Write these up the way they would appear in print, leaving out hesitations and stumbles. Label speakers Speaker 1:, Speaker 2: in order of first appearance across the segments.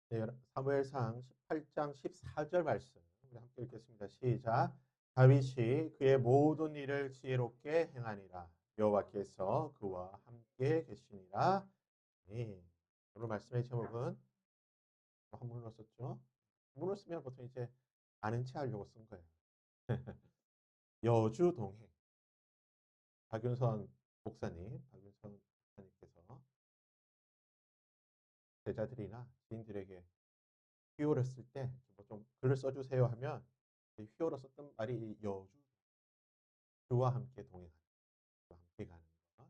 Speaker 1: 네, 사무엘상 18장 14절 말씀 우리 함께 읽겠습니다. 시작. 다윗이 그의 모든 일을 지혜롭게 행하니라. 여호와께서 그와 함께 계시니라. 네. 오늘 말씀의 제목은 한문으로 썼죠. 한문으로 쓰면 보통 이제 아는 체 하려고 쓴 거예요. 여주동행. 박윤선 목사님께서 제자들이나 지인들에게 휘호를 쓸 때 좀 글을 써주세요 하면 휘호로 썼던 말이 여주, 주와 함께 동행하는, 주와 함께 가는 거,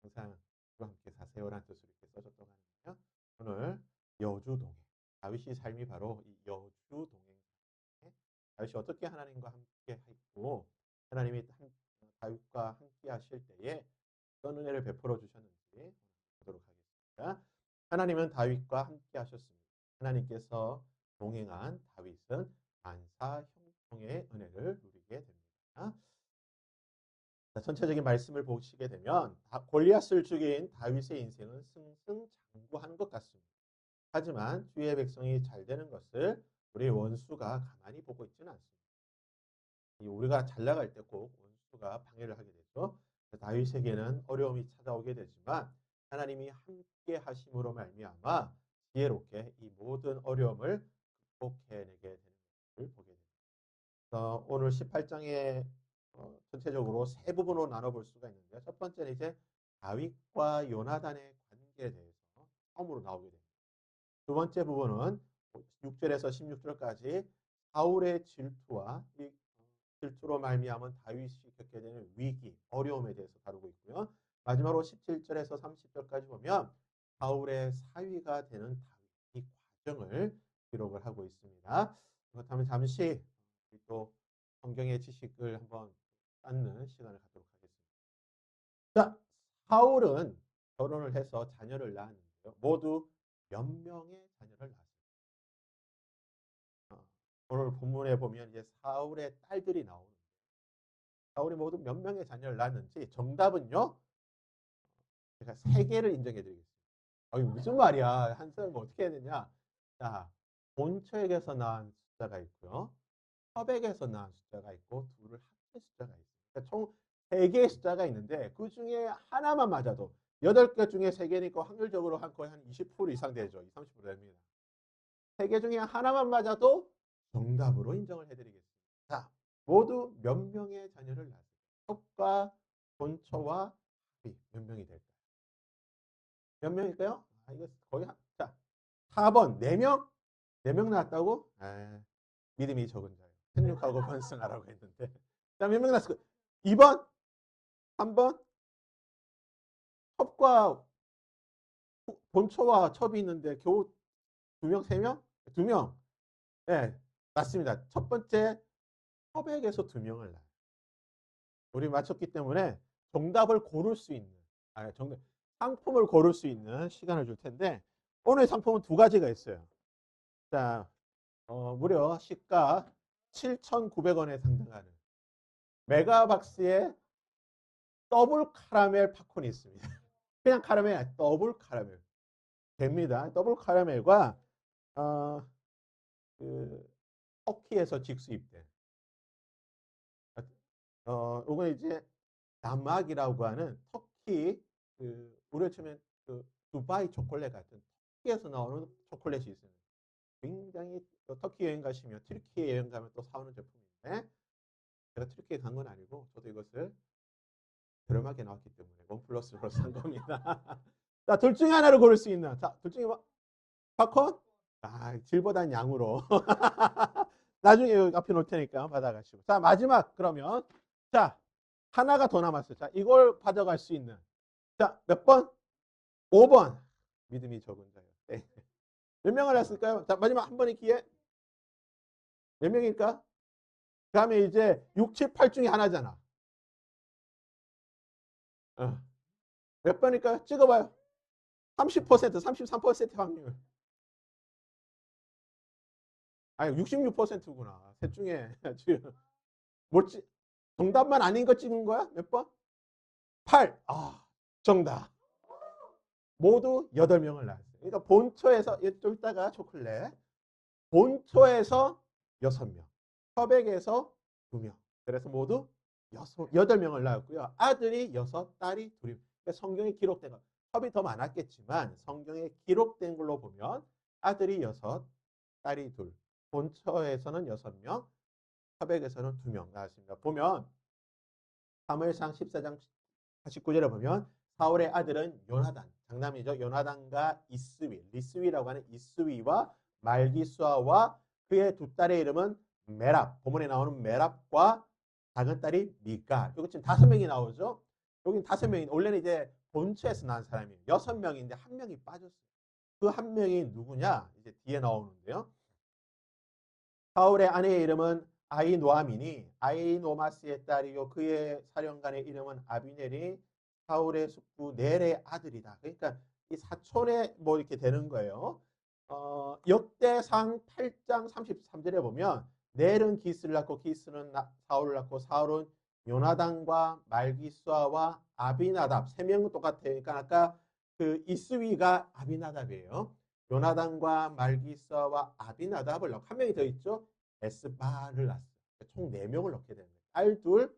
Speaker 1: 항상 주와 함께 사세요라는 뜻으로 이렇게 써줬다고 하는데요. 오늘 여주동행, 다윗의 삶이 바로 이 여주동행. 다윗이 어떻게 하나님과 함께 했고 하나님이 다윗과 함께 하실 때에 어떤 은혜를 베풀어 주셨는지 보도록 하겠습니다. 하나님은 다윗과 함께 하셨습니다. 하나님께서 동행한 다윗은 만사 형통의 은혜를 누리게 됩니다. 자, 전체적인 말씀을 보시게 되면 골리앗을 죽인 다윗의 인생은 승승장구한 것 같습니다. 하지만 주의 백성이 잘 되는 것을 우리 원수가 가만히 보고 있지는 않습니다. 우리가 잘 나갈 때 꼭 원수가 방해를 하게 되죠. 다윗에게는 어려움이 찾아오게 되지만 하나님이 함께 하심으로 말미암아 지혜롭게 이 모든 어려움을 극복해내게 되는 것을 보게 됩니다. 오늘 18장에 전체적으로 세 부분으로 나눠볼 수가 있는데 첫 번째는 이제 다윗과 요나단의 관계에 대해서 처음으로 나오게 됩니다. 두 번째 부분은 6절에서 16절까지 사울의 질투와 이 질투로 말미암은 다윗이 겪게 되는 위기, 어려움에 대해서 다루고 있고요. 마지막으로 17절에서 30절까지 보면 사울의 사위가 되는 다윗 과정을 기록을 하고 있습니다. 그렇다면 잠시 또 성경의 지식을 한번 쌓는 시간을 갖도록 하겠습니다. 자, 사울은 결혼을 해서 자녀를 낳았는데요. 모두 몇 명의 자녀를 낳았습니다. 오늘 본문에 보면 이제 사울의 딸들이 나오는데 사울이 모두 몇 명의 자녀를 낳았는지 정답은요. 제가 3개를 인정해 드리겠습니다. 무슨 말이야. 한 사람이 어떻게 해야 되냐. 자, 본처에게서 낳은 숫자가 있고요. 섭액에서 낳은 숫자가 있고 둘을 합친 숫자가 있어요. 그러니까 총 3개의 숫자가 있는데 그 중에 하나만 맞아도 8개 중에 3개니까 확률적으로 거의 한 20% 이상 되죠. 20, 30% 됩니다. 3개 중에 하나만 맞아도 정답으로 인정을 해드리겠습니다. 자, 모두 몇 명의 자녀를 낳았어요? 섭과 본처와 합이 몇 명이 될까요? 몇 명일까요? 이거 거의 자, 4번 4명? 4명 낳았다고? 믿음이 적은 자예요. 생육하고 번성하라고 했는데. 자, 몇 명 낳았을까요? 2번? 3번? 첩과 본처와 첩이 있는데 겨우 2명, 3명? 2명. 네, 맞습니다. 첫 번째 섭액에서 2명을 낳아요. 우리 맞췄기 때문에 정답을 고를 수 있는, 상품을 고를 수 있는 시간을 줄 텐데 오늘 상품은 2가지가 있어요. 자, 무려 시가 7,900원에 상당하는 메가박스의 더블 카라멜 팝콘이 있습니다. 그냥 카라멜 아니라 더블 카라멜 됩니다. 더블 카라멜과 터키에서 직수입된 이건 이제 남막이라고 하는 터키 우리가 치면 두바이 초콜릿 같은 터키에서 나오는 초콜릿이 있어요. 굉장히 터키 여행 가시면 튀르키예 여행 가면 또 사오는 제품인데 제가 튀르키예 간 건 아니고 저도 이것을 저렴하게 나왔기 때문에 원 플러스로 산 겁니다. 자, 둘 중에 하나를 고를 수 있는. 자, 둘 중에 뭐? 팝콘? 질보단 양으로. 나중에 여기 앞에 놓을 테니까 받아가시고. 자, 마지막 그러면 자, 하나가 더 남았어요. 자, 이걸 받아갈 수 있는. 자, 몇 번? 5번. 믿음이 적은 자요. 네. 몇 명을 했을까요? 자, 마지막 한 번의 기회. 몇 명일까? 그 다음에 이제 6, 7, 8 중에 하나잖아. 몇 번일까요? 찍어봐요. 30%, 33% 확률. 아니, 66%구나. 셋 중에 지금 뭐지? 정답만 아닌 거 찍은 거야? 몇 번? 8. 정답. 모두 8명을 낳았어요. 그러니까 본초에서 좀 이따가 초클렛. 본초에서 6명, 첩액에서 2명. 그래서 모두 8명을 낳았고요. 아들이 6, 딸이 2. 그러니까 성경에 기록된 것. 첩이 더 많았겠지만 성경에 기록된 걸로 보면 아들이 6, 딸이 2. 본처에서는 6명, 첩액에서는 2명 나왔습니다. 보면 사무엘상 14장 49절에 보면 사울의 아들은 요나단, 장남이죠. 요나단과 이스위, 리스위라고 하는 이스위와 말기수아와 그의 두 딸의 이름은 메랍, 본문에 나오는 메랍과 작은 딸이 미갈. 이거 지금 5명이 나오죠. 여기는 5명이, 원래는 이제 본처에서 난 사람이에요. 6명인데 1명이 빠졌어요. 그 1명이 누구냐? 이제 뒤에 나오는데요. 사울의 아내의 이름은 아이노아미니, 아이노마스의 딸이요 그의 사령관의 이름은 아비넬이 사울의 숙부 넬의 아들이다. 그러니까 이 사촌에 뭐 이렇게 되는 거예요. 역대상 8장 33절에 보면 넬은 기스를 낳고 기스는 사울을 낳고 사울은 요나단과 말기수아와 아비나답 3명은 똑같아요. 그러니까 아까 그 이스위가 아비나답이에요. 요나단과 말기사와 아비나답을 넣고 1명이 더 있죠. 에스바를 낳았어요. 총 4명을 넣게 됩니다. 딸 둘,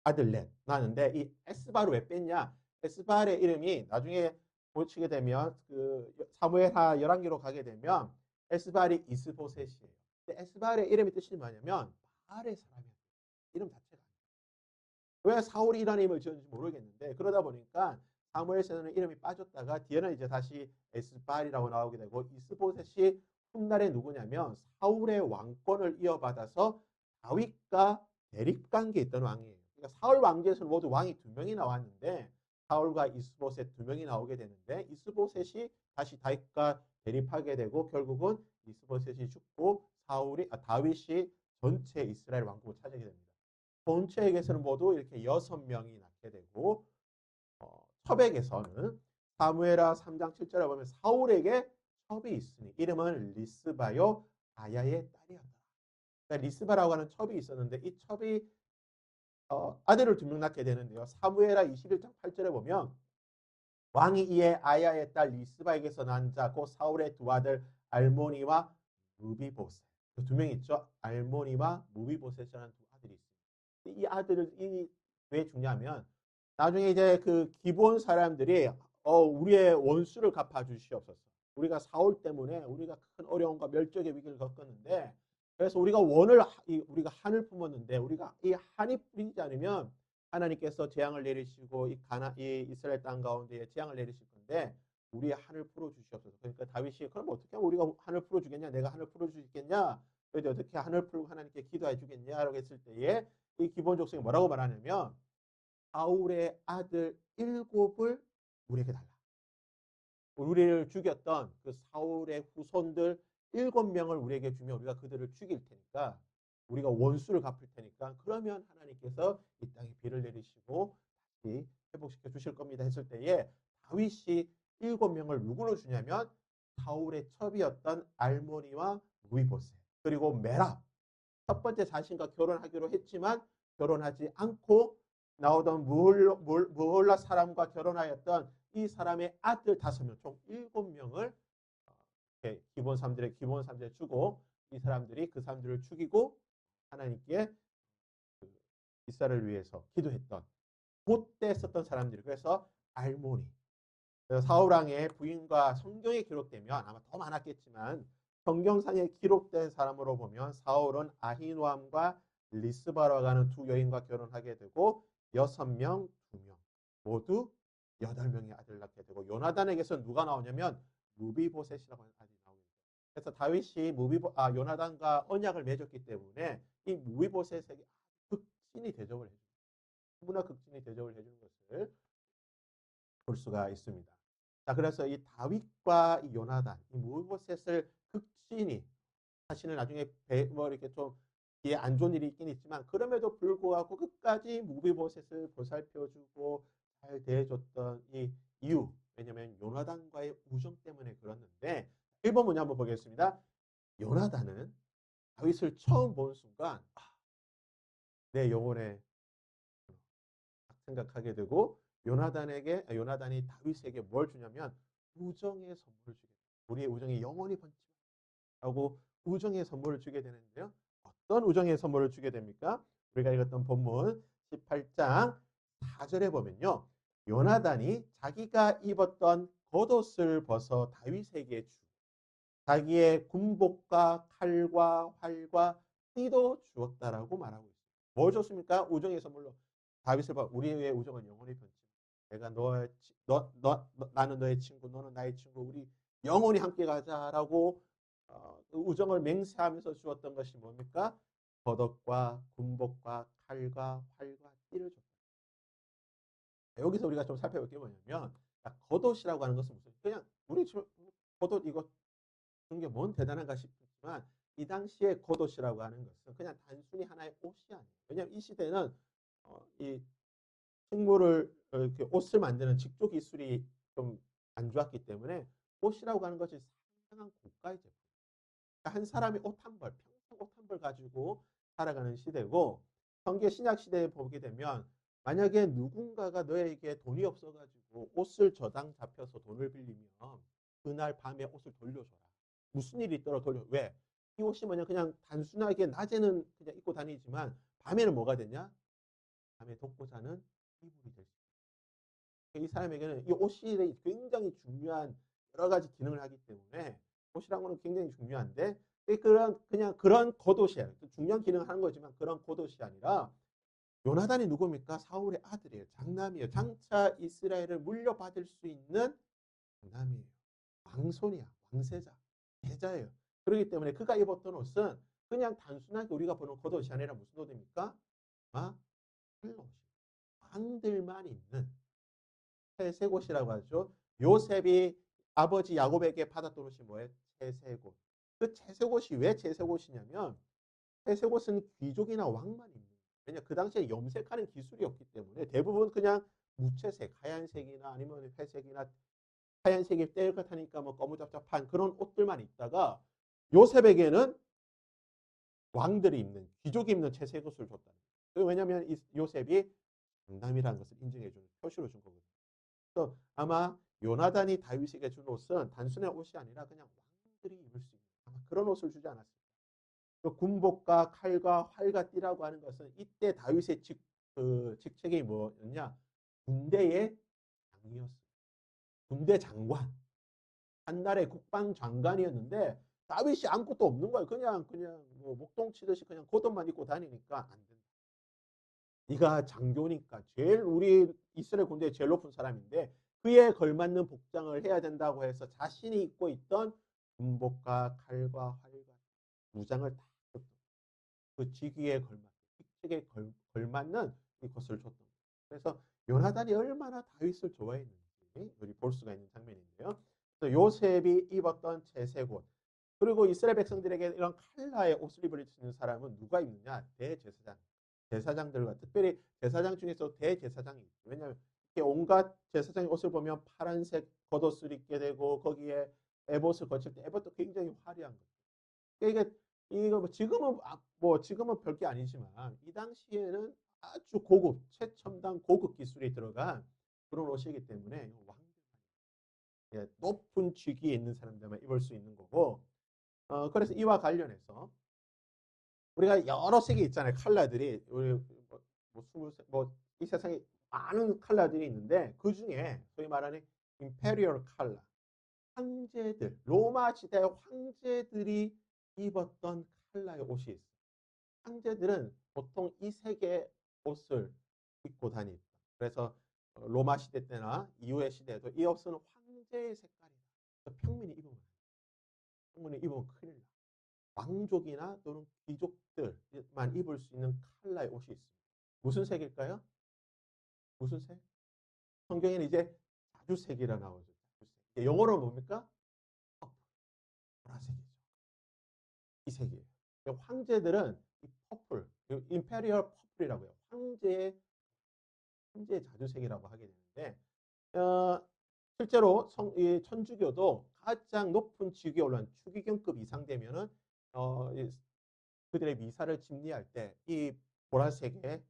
Speaker 1: 아들 넷 낳았는데 이 에스바를 왜 뺐냐? 에스바의 이름이 나중에 보시게 되면 그 사무엘하 11기로 가게 되면 에스발이 이스보셋이에요. 근데 에스발의 이름의 뜻이 뭐냐면 바알의 사람이에요. 이름 자체가. 왜 사울이 이라는 이름을 지었는지 모르겠는데 그러다 보니까 사무엘서는 이름이 빠졌다가 뒤에는 이제 다시 에스발이라고 나오게 되고 이스보셋이 훗날에 누구냐면 사울의 왕권을 이어받아서 다윗과 대립관계에 있던 왕이에요. 그러니까 사울 왕제에서는 모두 왕이 2명이 나왔는데 사울과 이스보셋 2명이 나오게 되는데 이스보셋이 다시 다윗과 대립하게 되고 결국은 이스보셋이 죽고 다윗이 전체 이스라엘 왕국을 차지하게 됩니다. 본체에게서는 모두 이렇게 6명이 낳게 되고 첩에게서는 사무엘하 3장 7절에 보면 사울에게 첩이 있으니 이름은 리스바요 아야의 딸이었다. 그러니까 리스바라고 하는 첩이 있었는데 이 첩이 아들을 2명 낳게 되는데요. 사무엘하 21장 8절에 보면 왕이 이에 아야의 딸 리스바에게서 난 자 곧 사울의 두 아들 알모니와 무비보셋. 그 2명 있죠. 알모니와 무비보셋이라는 두 아들이 있습니다. 이 아들을 왜 주냐면 나중에 이제 그 기본 사람들이 우리의 원수를 갚아 주시옵소서. 우리가 사울 때문에 우리가 큰 어려움과 멸족의 위기를 겪었는데 그래서 우리가 우리가 한을 품었는데 우리가 이 한이 뿌리지 않으면 하나님께서 재앙을 내리시고 이 이스라엘 땅 가운데 재앙을 내리실 건데 우리의 한을 풀어 주시옵소서. 그러니까 다윗이 그럼 어떻게 하면 우리가 한을 풀어 주겠냐? 내가 한을 풀어 주겠냐? 그래서 어떻게 한을 풀고 하나님께 기도해 주겠냐라고 했을 때에 이 기본 족속이 뭐라고 말하냐면 사울의 아들 7을 우리에게 달라. 우리를 죽였던 그 사울의 후손들 7명을 우리에게 주면 우리가 그들을 죽일 테니까 우리가 원수를 갚을 테니까 그러면 하나님께서 이 땅에 비를 내리시고 다시 회복시켜 주실 겁니다 했을 때에 다윗이 7명을 누구로 주냐면 사울의 첩이었던 알모니와 무비보셋 그리고 메랍 첫 번째 자신과 결혼하기로 했지만 결혼하지 않고 나오던 무홀라 사람과 결혼하였던 이 사람의 아들 5명, 총 7명을 기본 3절에 주고 이 사람들이 그 사람들을 죽이고 하나님께 이스라엘을 위해서 기도했던 그때 썼던 사람들이 그래서 알모니 사울왕의 부인과 성경에 기록되면 아마 더 많았겠지만 성경상에 기록된 사람으로 보면 사울은 아히노암과 리스바라고 하는 두 여인과 결혼하게 되고 6명, 2명 모두 8명의 아들을 낳게 되고 요나단에게서 누가 나오냐면 무비보셋이라고 하는 아들이 나오게 돼요. 그래서 다윗이 요나단과 언약을 맺었기 때문에 이 무비보셋에게 극진히 대접을 해줍니다. 너무나 극진히 대접을 해주는 것을 볼 수가 있습니다. 자, 그래서 이 다윗과 이 요나단, 이 무비보셋을 극진히 사실은 나중에 뭐 이렇게 좀 뒤에 안 좋은 일이 있긴 있지만 그럼에도 불구하고 끝까지 무비보셋을 보살펴주고 잘 대해줬던 이 이유 왜냐하면 요나단과의 우정 때문에 그렇는데 1번 문제 한번 보겠습니다. 요나단은 다윗을 처음 본 순간 내 영혼에 생각하게 되고 요나단이 다윗에게 뭘 주냐면 우정의 선물을 주게 됩니다. 우리의 우정이 영원히 번창하고 우정의 선물을 주게 되는데요. 어떤 우정의 선물을 주게 됩니까? 우리가 읽었던 본문 18장 4절에 보면요. 요나단이 자기가 입었던 겉옷을 벗어 다윗에게 주고 자기의 군복과 칼과 활과 띠도 주었다라고 말하고 있습니다. 뭘 줬습니까? 우정의 선물로. 다윗을 봐. 우리의 우정은 영원히 변치. 내가 나는 너의 친구, 너는 나의 친구, 우리 영원히 함께 가자라고 그 우정을 맹세하면서 주었던 것이 뭡니까? 겉옷과 군복과 칼과 활과 띠를 줬다. 여기서 우리가 좀 살펴볼 게 뭐냐면 겉옷이라고 하는 것은 무슨 그냥 우리 겉옷 이거 준 게 뭔 대단한가 싶지만 이 당시에 겉옷이라고 하는 것은 그냥 단순히 하나의 옷이 아니에요. 왜냐하면 이 시대는 이 식물을 이렇게 옷을 만드는 직조 기술이 좀 안 좋았기 때문에 옷이라고 하는 것이 상당한 고가의 제품. 그러니까 한 사람이 옷 한 벌, 평생 옷 한 벌 가지고 살아가는 시대고 성계 신약 시대에 보게 되면 만약에 누군가가 너에게 돈이 없어가지고 옷을 저당 잡혀서 돈을 빌리면 그날 밤에 옷을 돌려줘라. 무슨 일이 있더라도 돌려. 왜? 이 옷이 뭐냐 그냥 단순하게 낮에는 그냥 입고 다니지만 밤에는 뭐가 되냐? 밤에 돕고 자는 이불이 될 수 있어요. 이 사람에게는 이 옷이 굉장히 중요한 여러 가지 기능을 하기 때문에 옷이라는 거는 굉장히 중요한데 그냥 그런 겉옷이에요. 중요한 기능을 하는 거지만 그런 겉옷이 아니라 요나단이 누굽니까? 사울의 아들이에요. 장남이에요. 장차 이스라엘을 물려받을 수 있는 장남이에요. 왕손이야. 왕세자. 제자예요. 그렇기 때문에 그가 입었던 옷은 그냥 단순하게 우리가 보는 겉옷이 아니라 무슨 옷입니까? 아, 흰옷. 왕들만 입는 채색옷이라고 하죠. 요셉이 아버지 야곱에게 받았던 옷이 뭐예요? 채색옷. 그 채색옷이 왜 채색옷이냐면 채색옷은 귀족이나 왕만 입는 거예요. 왜냐 그 당시에 염색하는 기술이 없기 때문에 대부분 그냥 무채색, 하얀색이나 아니면 회색이나 하얀색이 때일 것 같으니까 뭐 거무잡잡한 그런 옷들만 입다가 요셉에게는 왕들이 입는 귀족이 입는 채색옷을 줬다. 왜냐하면 이 요셉이 장남이라는 것을 인정해주는 표시로 준 거거든요. 그래서 아마 요나단이 다윗에게 준 옷은 단순한 옷이 아니라 그냥 왕들이 입을 수 있는 아마 그런 옷을 주지 않았을까. 그 군복과 칼과 활과 띠라고 하는 것은 이때 다윗의 직책이 뭐였냐? 군대의 장이었어요. 군대 장관. 한 달의 국방장관이었는데 다윗이 아무것도 없는 거예요. 그냥 뭐 목동 치듯이 그냥 겉옷만 입고 다니니까 안 된다. 네가 장교니까 제일 우리 이스라엘 군대의 제일 높은 사람인데 그에 걸맞는 복장을 해야 된다고 해서 자신이 입고 있던 군복과 칼과 활과 무장을 다 줬던 그 직위에 걸맞는 직책에 걸맞는 이것을 줬던 거예요. 그래서 요나단이 얼마나 다윗을 좋아했는지 우리 볼 수가 있는 장면인데요. 요셉이 입었던 채색옷 그리고 이스라엘 백성들에게 이런 칼라의 옷을 입을 수 있는 사람은 누가 입느냐? 대제사장. 제사장들과 특별히 제사장 중에서 대제사장이 있죠. 왜냐하면 온갖 제사장의 옷을 보면 파란색 겉옷을 입게 되고 거기에 에봇을 거칠 때 에봇도 굉장히 화려한 거죠. 그러니까 이거 지금은 별게 아니지만 이 당시에는 아주 고급 최첨단 고급 기술이 들어간 그런 옷이기 때문에 높은 직위에 있는 사람들만 입을 수 있는 거고 그래서 이와 관련해서 우리가 여러 색이 있잖아요. 컬러들이 우리 뭐이 세상에 많은 컬러들이 있는데 그 중에 소위 말하는 임페리얼 컬러 황제들 로마 시대 황제들이 입었던 컬러의 옷이 있어요. 황제들은 보통 이 색의 옷을 입고 다닙니다. 그래서 로마 시대 때나 이후의 시대에도 이 옷은 황제의 색깔이다. 평민이 입으면 큰일 나. 왕족이나 또는 귀족들만 입을 수 있는 컬러의 옷이 있습니다. 무슨 색일까요? 무슨 색? 성경에는 이제 자주색이라 나오죠. 자주색. 영어로 뭡니까? 보라색이죠. 이 색이에요. 황제들은 이 퍼플, 임페리얼 퍼플이라고 해요. 황제의 자주색이라고 하게 되는데 실제로 이 천주교도 가장 높은 직위에 올라간 추기경급 이상 되면은 그들의 미사를 집례할 때 이 보라색의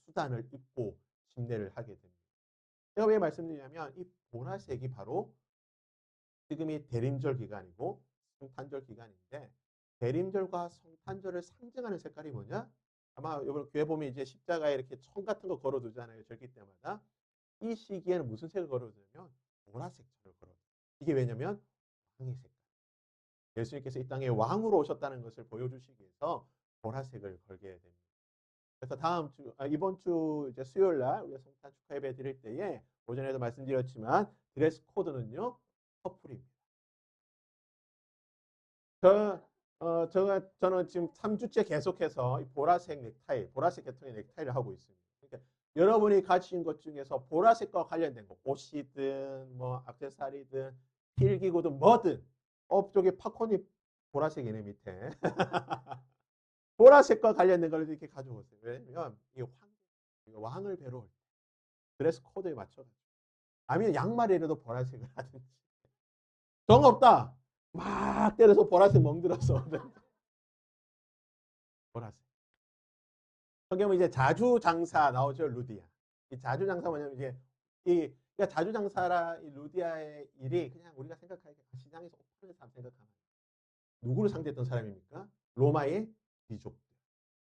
Speaker 1: 수단을 입고 집례를 하게 됩니다. 제가 왜 말씀드리냐면 이 보라색이 바로 지금이 대림절 기간이고 성탄절 기간인데 대림절과 성탄절을 상징하는 색깔이 뭐냐? 아마 이번 교회 보면 이제 십자가에 이렇게 총 같은 거 걸어두잖아요. 절기 때마다. 이 시기에는 무슨 색을 걸어두냐면 보라색 천을 걸어둬요. 이게 왜냐면 왕의 색깔. 예수님께서 이 땅에 왕으로 오셨다는 것을 보여주시기 위해서 보라색을 걸게 됩니다. 그래서 이번 주 이제 수요일 날 우리가 성탄 축하 예배 드릴 때에 오전에도 말씀드렸지만 드레스 코드는요 퍼플입니다. 저는 지금 3주째 계속해서 이 보라색 넥타이, 보라색 계통의 넥타이를 하고 있습니다. 그러니까 여러분이 가진 것 중에서 보라색과 관련된 거, 옷이든 뭐 액세서리든 필기구든 뭐든 저기 팝콘이 보라색이네 밑에. 보라색과 관련된 걸 이렇게 가져오세요. 왜냐면 이게 왕을 뵈러 올 때 드레스 코드에 맞춰가지고 아니면 양말이라도 보라색을 하든지 정 없다. 막 때려서 보라색 멍들어서 보라색. 성경은 이제 자주장사 나오죠. 루디아. 이 자주장사 뭐냐면 이제 그러니까 자주장사라 이 루디아의 일이 그냥 우리가 생각하기에 시장에서 오픈을 생각하면 누구를 상대했던 사람입니까? 로마의 귀족들,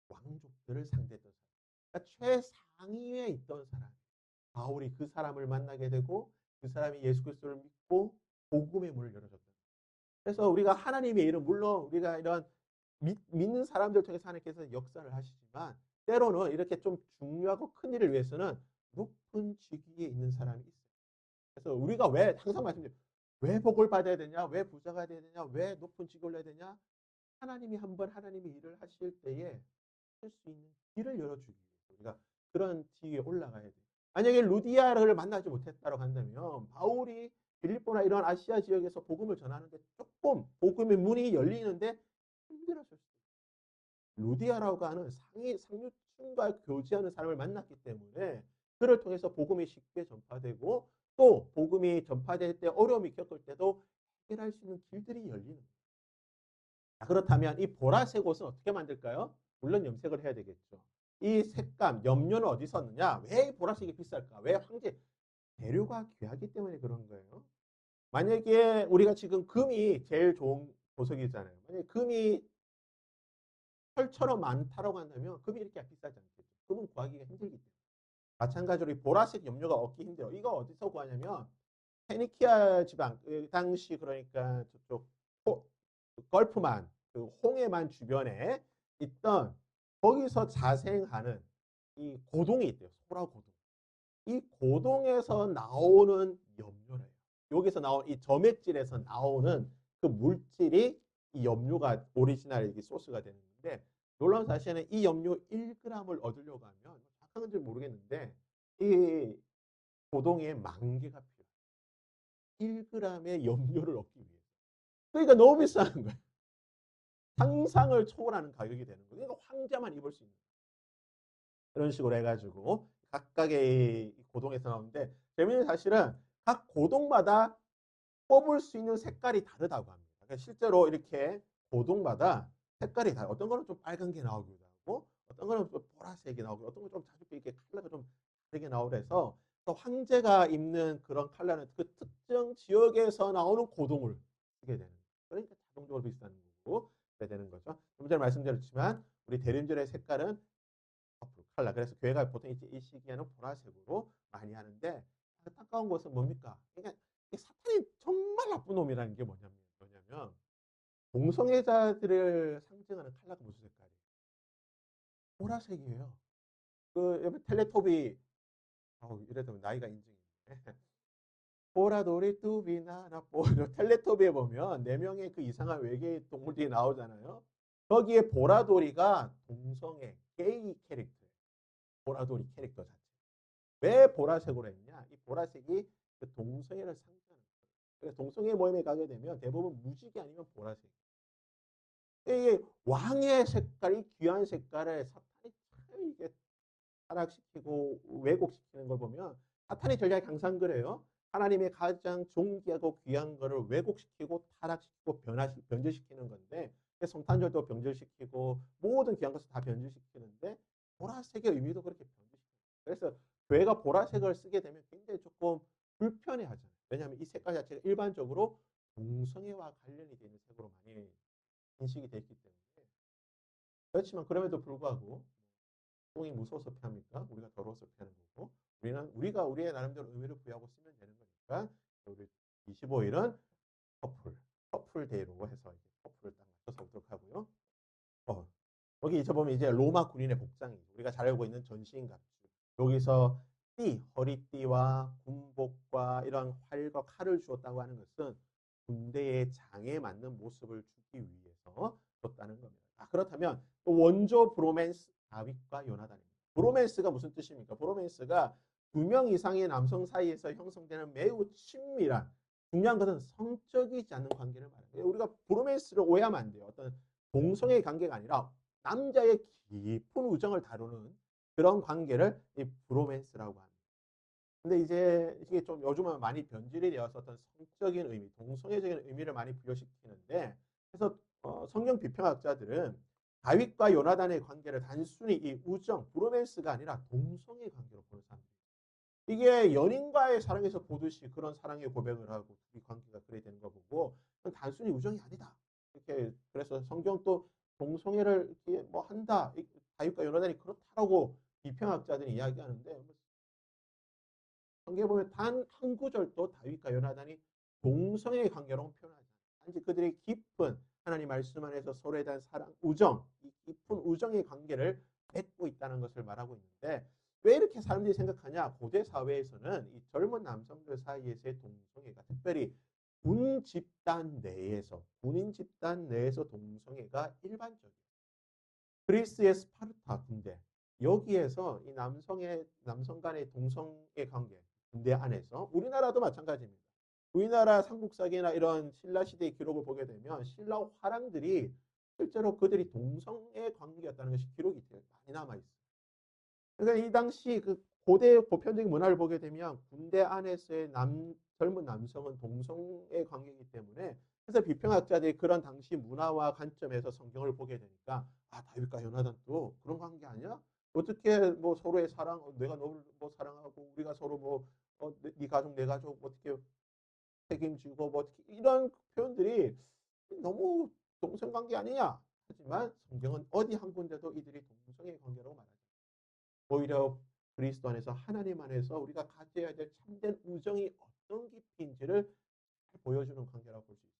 Speaker 1: 왕족들을 상대했던 사람. 그러니까 최상위에 있던 사람. 바울이 그 사람을 만나게 되고 그 사람이 예수 그리스도를 믿고 복음의 문을 열어줬다. 그래서 우리가 하나님의 이름, 물론 우리가 이런 믿는 사람들 통해서 하나님께서 역사를 하시지만 때로는 이렇게 좀 중요하고 큰 일을 위해서는 높은 직위에 있는 사람이 있어요. 그래서 우리가 왜 항상 말씀드려요. 왜 복을 받아야 되냐? 왜 부자가 돼야 되냐? 왜 높은 직위를 해야 되냐? 하나님이 한번 하나님의 일을 하실 때에 할 수 있는 길을 열어주기 위해서 우리가 그런 지위에 올라가야 돼요. 만약에 루디아를 만나지 못했다고 한다면 바울이 빌립보나 이런 아시아 지역에서 복음을 전하는데 조금 복음의 문이 열리는데 힘들었을 수도 있어요. 루디아라고 하는 상류층과 교제하는 사람을 만났기 때문에 그를 통해서 복음이 쉽게 전파되고 또 복음이 전파될 때 어려움이 겪을 때도 해결할 수 있는 길들이 열리는 거예요. 그렇다면 이 보라색 옷은 어떻게 만들까요? 물론 염색을 해야 되겠죠. 이 색감, 염료는 어디서 얻느냐? 왜 보라색이 비쌀까? 왜 황제? 재료가 귀하기 때문에 그런 거예요. 만약에 우리가 지금 금이 제일 좋은 보석이잖아요. 만약에 금이 철처럼 많다라고 한다면 금이 이렇게 비싸지 않겠죠. 금은 구하기가 힘들기 때문에. 마찬가지로 이 보라색 염료가 얻기 힘들어. 이거 어디서 구하냐면 페니키아 지방, 그 당시 그러니까 저쪽 걸프만, 그 홍해만 주변에 있던 거기서 자생하는 이 고동이 있대요. 소라 고동. 이 고동에서 나오는 염료래요. 여기서 나온 이 점액질에서 나오는 그 물질이 이 염료가 오리지널 소스가 되는 건데 놀라운 사실은 이 염료 1g을 얻으려고 하면 정확한 건지 모르겠는데 이 고동에 10,000개가 필요해요. 1g의 염료를 얻기 위해서. 그러니까 너무 비싼 거예요. 상상을 초월하는 가격이 되는 거예요. 그러니까 황제만 입을 수 있는 거예요. 이런 식으로 해가지고 각각의 고동에서 나오는데 재미있는 사실은 각 고동마다 뽑을 수 있는 색깔이 다르다고 합니다. 그러니까 실제로 이렇게 고동마다 색깔이 다르고 어떤 거는 좀 빨간 게 나오기도 하고 어떤 거는 좀 보라색이 나오고 어떤 거는 좀 자주게 이렇게 컬러가 좀 다르게 나오고 해서 또 황제가 입는 그런 컬러는 그 특정 지역에서 나오는 고동을 쓰게 되는 거예요. 그러니까 자동적으로 비슷한 거고 되는 거죠. 좀 전에 말씀드렸지만 우리 대림절의 색깔은 퍼플 컬러. 그래서 교회가 보통 이 시기에는 보라색으로 많이 하는데 안타까운 것은 뭡니까? 그러니까 사탄이 정말 나쁜 놈이라는 게 뭐냐면 동성애자들을 상징하는 컬러가 무슨 색깔이에요? 보라색이에요. 그 옆에 텔레토비 이래도 나이가 인증이네. 보라돌이 뚜비나나 텔레토비에 보면 4명의 그 이상한 외계의 동물들이 나오잖아요. 거기에 보라돌이가 동성애 게이 캐릭터예요. 보라돌이 캐릭터 자체. 왜 보라색으로 했냐? 이 보라색이 그 동성애를 상징하는 거예요. 그래서 동성애 모임에 가게 되면 대부분 무지개 아니면 보라색. 이게 왕의 색깔이 귀한 색깔을 사탄이 참 이게 타락시키고 왜곡시키는 걸 보면 사탄이 전략이 항상 그래요. 하나님의 가장 존귀하고 귀한 것을 왜곡시키고 타락시키고 변질시키는 건데 성탄절도 변질시키고 모든 귀한 것을 다 변질시키는데 보라색의 의미도 그렇게 변질시켜요. 그래서 교회가 보라색을 쓰게 되면 굉장히 조금 불편해하잖아요. 왜냐하면 이 색깔 자체가 일반적으로 동성애와 관련이 되는 색으로 많이 인식이 돼 있기 때문에 그렇지만 그럼에도 불구하고 똥이 무서워서 피합니까? 우리가 더러워서 피하는 거고 우리가 우리의 나름대로 의미를 부여하고 쓰면 되는 거니까 우리 25일은 커플 데이로 해서 이제 커플을 딱 맞춰서 오도록 하고요. 여기 보면 이제 로마 군인의 복장이 우리가 잘 알고 있는 전신 갑주. 여기서 허리띠와 군복과 이런 활과 칼을 주었다고 하는 것은 군대의 장에 맞는 모습을 주기 위해서 줬다는 겁니다. 그렇다면 원조 브로맨스 다윗과 요나단입니다. 브로맨스가 무슨 뜻입니까? 브로맨스가 2명 이상의 남성 사이에서 형성되는 매우 친밀한 중요한 것은 성적이지 않는 관계를 말합니다. 우리가 브로맨스를 오해하면 안 돼요. 어떤 동성애 관계가 아니라 남자의 깊은 우정을 다루는 그런 관계를 이 브로맨스라고 합니다. 근데 이제 이게 좀 요즘은 많이 변질이 되어서 어떤 성적인 의미, 동성애적인 의미를 많이 부여시키는데 그래서 성경 비평학자들은 다윗과 요나단의 관계를 단순히 이 우정, 브로맨스가 아니라 동성애 관계로 보는 사람들. 이게 연인과의 사랑에서 보듯이 그런 사랑의 고백을 하고 이 관계가 그래 되는 거 보고 단순히 우정이 아니다. 이렇게 그래서 성경 또 동성애를 이렇게 뭐 한다. 다윗과 요나단이 그렇다라고 비평학자들이 이야기하는데 성경에 보면 단 한 구절도 다윗과 요나단이 동성애의 관계로 표현하지 않아요. 단지 그들의 깊은 하나님 말씀 안에서 서로에 대한 사랑, 우정, 이 깊은 우정의 관계를 맺고 있다는 것을 말하고 있는데 왜 이렇게 사람들이 생각하냐? 고대 사회에서는 이 젊은 남성들 사이에서의 동성애가 특별히 군인 집단 내에서 동성애가 일반적이에요. 그리스의 스파르타 군대 여기에서 이 남성 간의 동성애 관계 군대 안에서 우리나라도 마찬가지입니다. 우리나라 삼국사기나 이런 신라 시대의 기록을 보게 되면 신라 화랑들이 실제로 그들이 동성애 관계였다는 것이 기록이 많이 남아 있어요. 그러니까 이 당시 그 고대 보편적인 문화를 보게 되면 군대 안에서의 젊은 남성은 동성애 관계이기 때문에 그래서 비평학자들이 그런 당시 문화와 관점에서 성경을 보게 되니까 다윗과 요나단도 그런 관계 아니야? 어떻게 뭐 서로의 사랑, 내가 너를 뭐 사랑하고 우리가 서로 뭐 네 가족 내 가족 어떻게 책임지고 뭐 어떻게 이런 표현들이 너무 동성 관계 아니냐? 하지만 성경은 어디 한 군데도 이들이 동성애 관계라고 말하죠. 오히려 그리스도 안에서 하나님 안에서 우리가 가져야 될 참된 우정이 어떤 깊이인지를 보여주는 관계라고 볼 수 있습니다.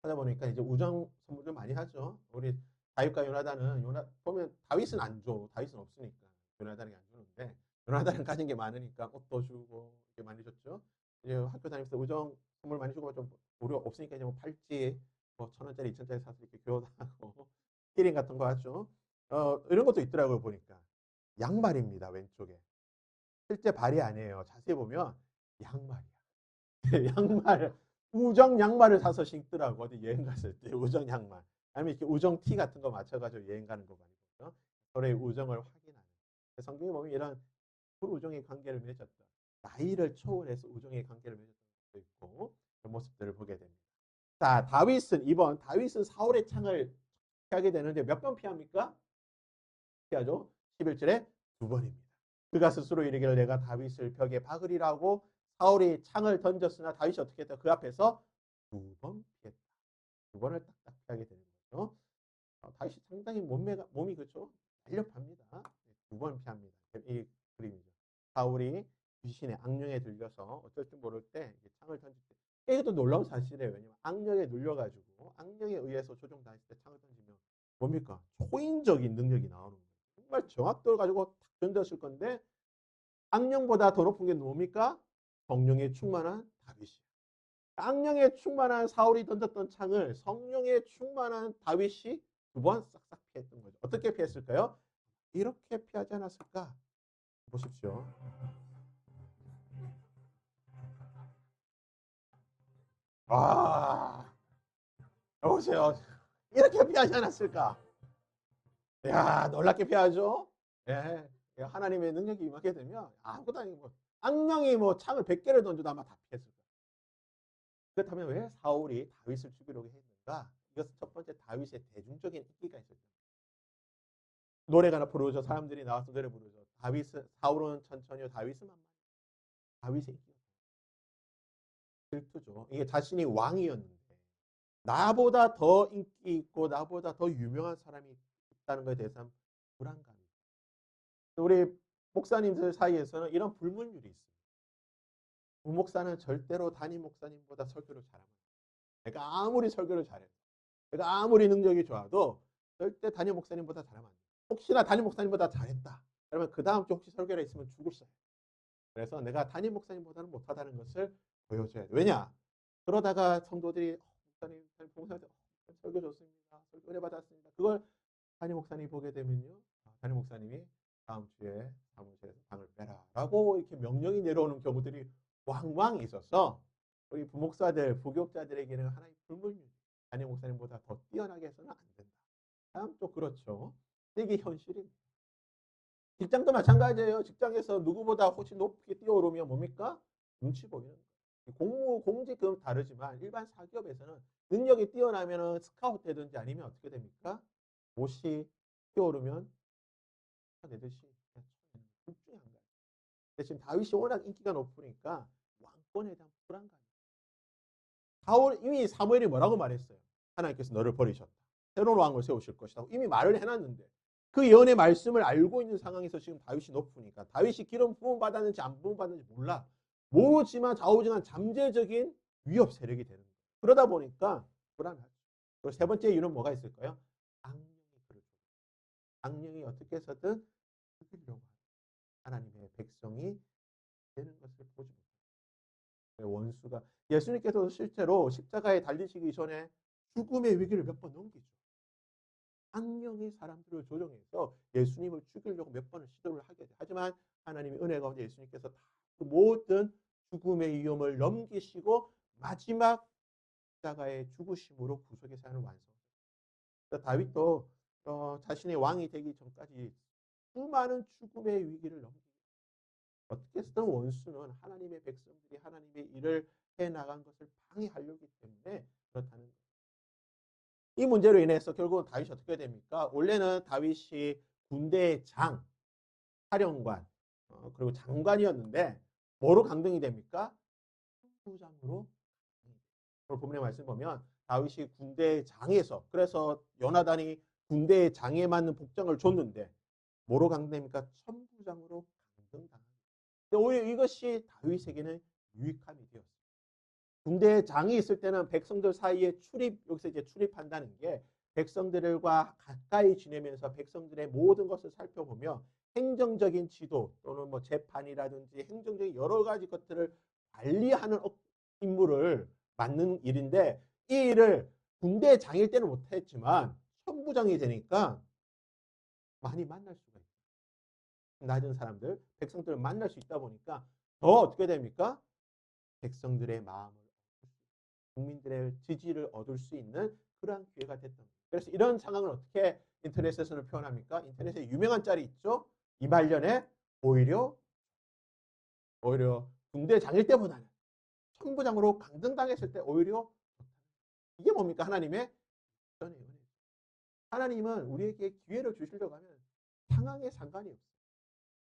Speaker 1: 하다 보니까 이제 우정 선물을 많이 하죠. 우리 다윗과 요나단은 보면 다윗은 안 줘. 다윗은 없으니까 요나단이 안 주는데 요나단은 가진 게 많으니까 옷도 주고 이렇게 많이 줬죠. 이제 학교 다니면서 우정 선물 많이 주고 좀 우리 없으니까 이제 뭐 팔찌 뭐 1,000원짜리 2,000원짜리 사서 이렇게 교환하고 키링 같은 거 하죠. 이런 것도 있더라고요 보니까. 양말입니다 왼쪽에. 실제 발이 아니에요. 자세히 보면 양말이야. 양말 우정 양말을 사서 신더라고 어디 여행 갔을 때 우정 양말 아니면 이렇게 우정 티 같은 거 맞춰가지고 여행 가는 거 말이죠. 서로의 우정을 확인하는. 성경에 보면 이런 우정의 관계를 맺었다. 나이를 초월해서 우정의 관계를 맺었던 것도 있고 그런 모습들을 보게 됩니다. 자 다윗은 사울의 창을 피하게 되는데 몇 번 피합니까? 피하죠. 11절에 2번입니다. 그가 스스로 이르기를 내가 다윗을 벽에 박으리라고 사울이 창을 던졌으나 다윗이 어떻게 했다? 그 앞에서 2번 피했다. 2번을 딱딱 피하게 되는 거죠. 다윗이 상당히 몸이 그렇죠? 날렵합니다. 2번 피합니다. 이 그림이죠. 사울이 귀신의 악령에 들려서 어쩔 줄 모를 때 창을 던질 때 이것도 놀라운 사실이에요. 왜냐하면 악령에 눌려가지고 악령에 의해서 조종당했을 때 창을 던지면 뭡니까? 초인적인 능력이 나오는 거예요. 정말 정확도를 가지고 탁 던졌을 건데 악령보다 더 높은 게 뭡니까? 성령에 충만한 다윗이. 악령에 충만한 사울이 던졌던 창을 성령에 충만한 다윗이 2번 싹싹 피했던 거죠. 어떻게 피했을까요? 이렇게 피하지 않았을까? 보십시오. 여보세요. 이렇게 피하지 않았을까? 야, 놀랍게 피하죠? 예. 하나님의 능력이 임하게 되면 아무것도 아니고 뭐 악령이 뭐 창을 100개를 던져도 아마 다 피했을 거예요. 그렇다면 왜 사울이 다윗을 죽이려고 했는가? 이것은 첫 번째 다윗의 대중적인 인기가 있었죠. 노래가 부르죠. 사람들이 나와서 노래 부르죠. 사울은 천천히요. 다윗은 만만히. 다윗의 인기가. 질투죠. 이게 자신이 왕이었는데 나보다 더 인기 있고 나보다 더 유명한 사람이 있다는 것에 대해서 불안감이. 우리 목사님들 사이에서는 이런 불문율이 있어요. 부목사는 절대로 담임 목사님보다 설교를 잘합니다. 내가 아무리 설교를 잘해도, 내가 아무리 능력이 좋아도 절대 담임 목사님보다 잘하면 안 돼요. 혹시나 담임 목사님보다 잘했다. 그러면 그 다음 주 혹시 설교를 있으면 죽을 써요. 그래서 내가 담임 목사님보다는 못하다는 것을 보여줘야 돼. 왜냐? 그러다가 성도들이 목사님, 봉사님 설교 좋습니다. 설교 은혜 받았습니다. 그걸 담임 목사님이 보게 되면요. 담임 목사님이 다음 주에 사무실에서 방을 빼라 라고 이렇게 명령이 내려오는 경우들이 왕왕 있어서 우리 부목사들, 부교육자들에게는 하나의 불문율. 담임 목사님보다 더 뛰어나게 해서는 안 된다. 참 또 그렇죠. 이게 현실입니다. 직장도 마찬가지예요. 직장에서 누구보다 훨씬 높게 뛰어오르면 뭡니까? 눈치 보이는 거예요. 공직은 다르지만 일반 사기업에서는 능력이 뛰어나면 스카우트 되든지 아니면 어떻게 됩니까? 못이 뛰어오르면 내듯이 둘 중에 한 가지. 근데 지금 다윗이 워낙 인기가 높으니까 왕권에 대한 불안감이. 이미 사무엘이 뭐라고 말했어요? 하나님께서 너를 버리셨다. 새로운 왕을 세우실 것이다. 이미 말을 해놨는데 그 예언의 말씀을 알고 있는 상황에서 지금 다윗이 높으니까 다윗이 기름 부음 받았는지 안 부음 받았는지 몰라. 모르지만 좌우지간 잠재적인 위협 세력이 되는 거예요. 그러다 보니까 불안하죠. 그리고 세 번째 이유는 뭐가 있을까요? 악령이 그렇죠. 악령이 어떻게 해서든 죽이려고 하나님의 백성이 되는 것을 보지 못해요. 원수가 예수님께서도 실제로 십자가에 달리시기 전에 죽음의 위기를 몇 번 넘기죠. 악령이 사람들을 조종해서 예수님을 죽이려고 몇 번을 시도를 하게 돼요. 하지만 하나님의 은혜 가운데 예수님께서 다 그 모든 죽음의 위험을 넘기시고 마지막 십자가의 죽으심으로 구속의 사안을 완성했어요. 다윗도 자신의 왕이 되기 전까지 수많은 죽음의 위기를 넘기고 어떻게 해서든 원수는 하나님의 백성들이 하나님의 일을 해나간 것을 방해하려고 하기 때문에 그렇다는 거예요. 이 문제로 인해서 결국은 다윗이 어떻게 됩니까? 원래는 다윗이 군대의 장, 사령관, 그리고 장관이었는데 뭐로 강등이 됩니까? 부장으로. 오늘 본문의 말씀 보면 다윗이 군대의 장에서, 그래서 요나단이 군대의 장에 맞는 복장을 줬는데 뭐로 강등됩니까? 천부장으로 강등당합니다. 오히려 이것이 다윗에게는 유익함이 되었습니다. 군대에 장이 있을 때는 백성들 사이에 여기서 이제 출입한다는 게 백성들과 가까이 지내면서 백성들의 모든 것을 살펴보며 행정적인 지도 또는 뭐 재판이라든지 행정적인 여러 가지 것들을 관리하는 임무를 맡는 일인데 이 일을 군대 장일 때는 못했지만 천부장이 되니까 많이 만날 수가 있어요. 낮은 사람들, 백성들을 만날 수 있다 보니까 더 어떻게 됩니까? 백성들의 마음을, 국민들의 지지를 얻을 수 있는 그러한 기회가 됐던 거예요. 그래서 이런 상황을 어떻게 인터넷에서는 표현합니까? 인터넷에 유명한 짤이 있죠. 이말년에 오히려 군대 장일 때보다는 천부장으로 강등당했을 때 오히려 이게 뭡니까? 하나님의 은혜. 하나님은 우리에게 기회를 주시려고 하면 상황에 상관이 없어요.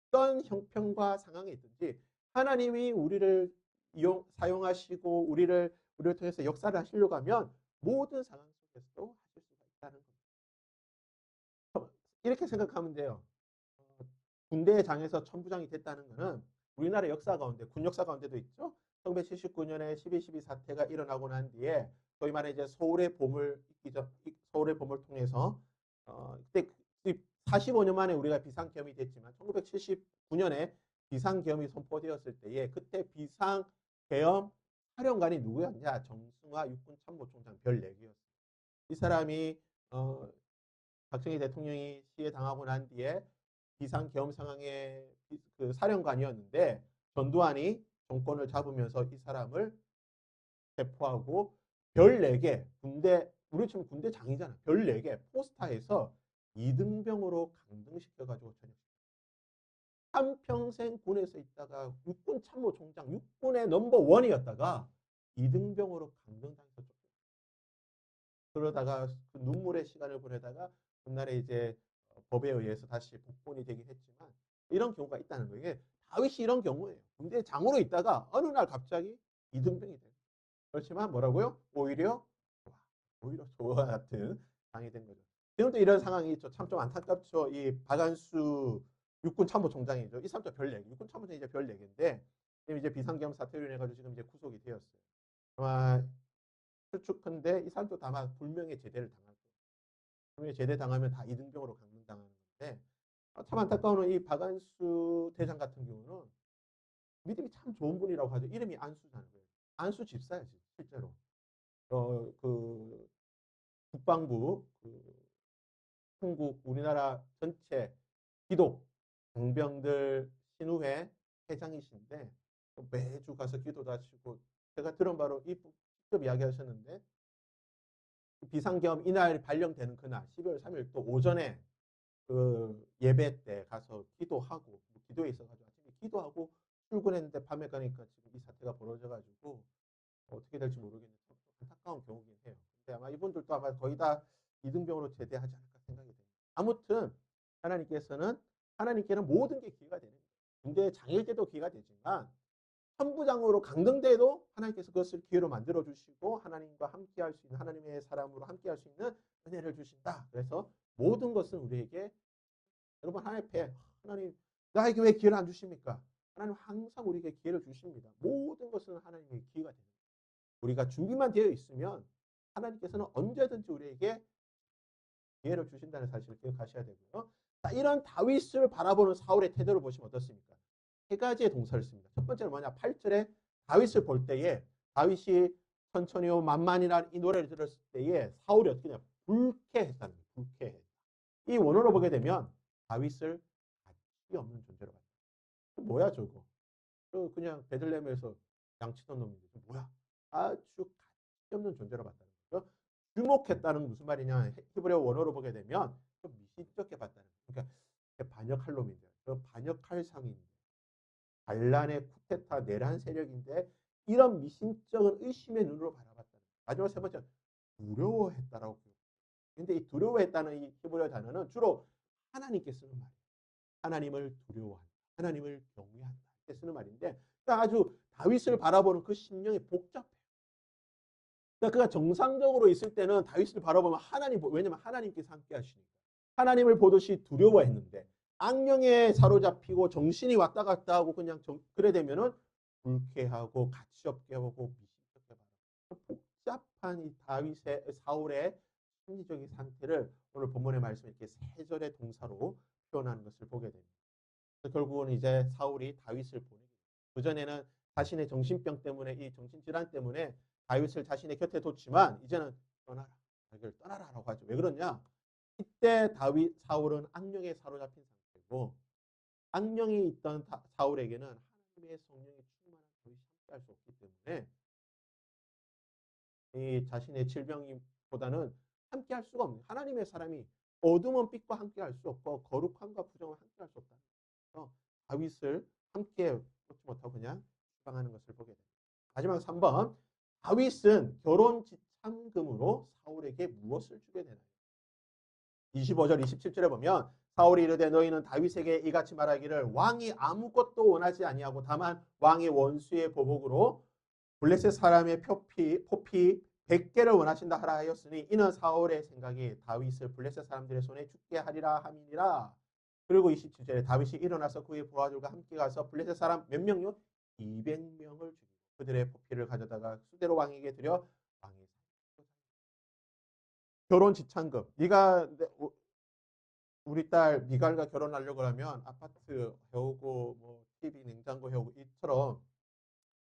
Speaker 1: 어떤 형편과 상황이 있든지 하나님이 우리를 사용하시고 우리를 통해서 역사를 하시려고 하면 모든 상황 속에서도 하실 수가 있다는 겁니다. 이렇게 생각하면 돼요. 군대의 장에서 천부장이 됐다는 것은 우리나라 역사 가운데, 군 역사 가운데도 있죠. 1979년에 12.12 사태가 일어나고 난 뒤에 소위 말해 이제 서울의 봄을 통해서 그때 45년 만에 우리가 비상계엄이 됐지만 1979년에 비상계엄이 선포되었을 때에 그때 비상계엄 사령관이 누구였냐? 정승화 육군참모총장 별 4개였어요. 이 사람이 박정희 대통령이 시해당하고 난 뒤에 비상계엄 상황의 그 사령관이었는데 전두환이 정권을 잡으면서 이 사람을 체포하고 별 4개 우리 지금 군대 장이잖아. 별 4개 포스타에서 2등병으로 강등시켜가지고 한평생 군에서 있다가 육군 참모총장, 육군의 넘버1이었다가 2등병으로 강등당해서 그러다가 그 눈물의 시간을 보내다가 그날에 이제 법에 의해서 다시 복권이 되긴 했지만 이런 경우가 있다는 거예요. 다윗이 이런 경우예요. 군대 장으로 있다가 어느 날 갑자기 2등병이 돼요. 그렇지만 뭐라고요? 오히려 좋아 같은 상황이 된 거죠. 지금도 이런 상황이 있죠. 참 좀 안타깝죠. 이 박안수 육군참모총장이죠. 이 사람도 별 4개, 육군참모총이 이제 별 4개인데 지금 이제 비상계엄 사태로 인해 가지고 지금 이제 구속이 되었어요. 아마 추측컨대 이 사람도 다만 불명예 제대를 당할 거예요. 불명예 제대 당하면 다 이등병으로 강문당하는 건데 참 안타까운 건 이 박안수 대장 같은 경우는 믿음이 참 좋은 분이라고 하죠. 이름이 안수잖아요. 안수 집사예요, 실제로. 그 국방부 한국 우리나라 전체 기독 장병들 신우회 회장이신데 매주 가서 기도도 하시고 제가 들은 바로 직접 이야기하셨는데 비상계엄 이날 발령되는 그날 12월 3일 또 오전에 그 예배 때 가서 기도하고 기도에 있어가지고 아침에 기도하고 출근했는데 밤에 가니까 지금 이 사태가 벌어져가지고 어떻게 될지 모르겠는데 안타까운 경우긴 해요. 근데 아마 이분들도 아마 거의 다 이등병으로 제대하지 않을까 생각이 됩니다. 아무튼 하나님께는 모든 게 기회가 되는 거예요. 군대 장일 때도 기회가 되지만 천부장으로 강등돼도 하나님께서 그것을 기회로 만들어 주시고 하나님과 함께할 수 있는 하나님의 사람으로 함께할 수 있는 은혜를 주신다. 그래서 모든 것은 우리에게 여러분 하나님 나에게 왜 기회를 안 주십니까? 하나님 항상 우리에게 기회를 주십니다. 모든 것은 하나님의 기회가 됩니다. 우리가 준비만 되어 있으면 하나님께서는 언제든지 우리에게 기회를 주신다는 사실을 기억하셔야 되고요. 자, 이런 다윗을 바라보는 사울의 태도를 보시면 어떻습니까? 세 가지의 동사를 씁니다. 첫 번째는 뭐냐? 8절에 다윗을 볼 때에 다윗이 천천히 오 만만이라는 이 노래를 들었을 때에 사울이 어떻게 하냐? 불쾌했다는 거예요. 불쾌해. 이 원어로 보게 되면 다윗을 가치 없는 존재로 봤다. 뭐야 저거? 그냥 베들레헴에서 양치던 놈인데 뭐야? 아주 가치 없는 존재로 봤다는 거죠. 주목했다는 건 무슨 말이냐? 히브리어 원어로 보게 되면 좀 미심쩍게 봤다는 거예요. 그러니까 반역할 놈인데, 반역할 상인데, 반란의 쿠데타 내란 세력인데 이런 미심쩍은 의심의 눈으로 바라봤다는 거예요. 마지막 세 번째 두려워했다라고. 근데 이 두려워했다는 이 히브리어 단어는 주로 하나님께 쓰는 말이에요. 하나님을 두려워한다. 하나님을 경외한다. 이렇게 쓰는 말인데 그러니까 아주 다윗을 바라보는 그 심령이 복잡해요. 그러니까 그가 정상적으로 있을 때는 다윗을 바라보면 왜냐면 하나님께서 함께 하시니까. 하나님을 보듯이 두려워했는데 악령에 사로잡히고 정신이 왔다 갔다 하고 그냥 그래 되면은 불쾌하고 가치없게 하고 미심쩍게 바라보고 복잡한 이 사울의 심리적인 상태를 오늘 본문의 말씀에 이렇게 세 절의 동사로 표현하는 것을 보게 됩니다. 결국은 이제 사울이 다윗을 보내게. 그 전에는 자신의 정신병 때문에 이 정신질환 때문에 다윗을 자신의 곁에 뒀지만 이제는 떠나라. 자기를 떠나라라고 하죠. 왜 그러냐? 이때 사울은 악령에 사로잡힌 상태고 악령이 있던 사울에게는 하나님의 성령이 충만한 다윗이 함께할 수 없기 때문에 이 자신의 질병보다는 함께할 수가 없는 하나님의 사람이 어둠은 빛과 함께할 수 없고 거룩함과 부정은 함께할 수 없다. 다윗을 함께 놓지 못하고 그냥 추방하는 것을 보게 됩니다. 마지막 3번 다윗은 결혼 지참금으로 사울에게 무엇을 주게 되나요? 25절 27절에 보면 사울이 이르되 너희는 다윗에게 이같이 말하기를 왕이 아무것도 원하지 아니하고 다만 왕의 원수의 보복으로 블레셋 사람의 포피 100개를 원하신다 하라 하였으니 이는 사울의 생각이 다윗을 블레셋 사람들의 손에 죽게 하리라 함이니라. 그리고 27절에 다윗이 일어나서 그의 부하들과 함께 가서 블레셋 사람 몇 명요? 200명을 죽이고 그들의 포피를 가져다가 수대로 왕에게 드려 왕이 결혼 지참금. 네가 우리 딸 미갈과 결혼하려고 하면 아파트 해오고 뭐 TV 냉장고 해오고 이처럼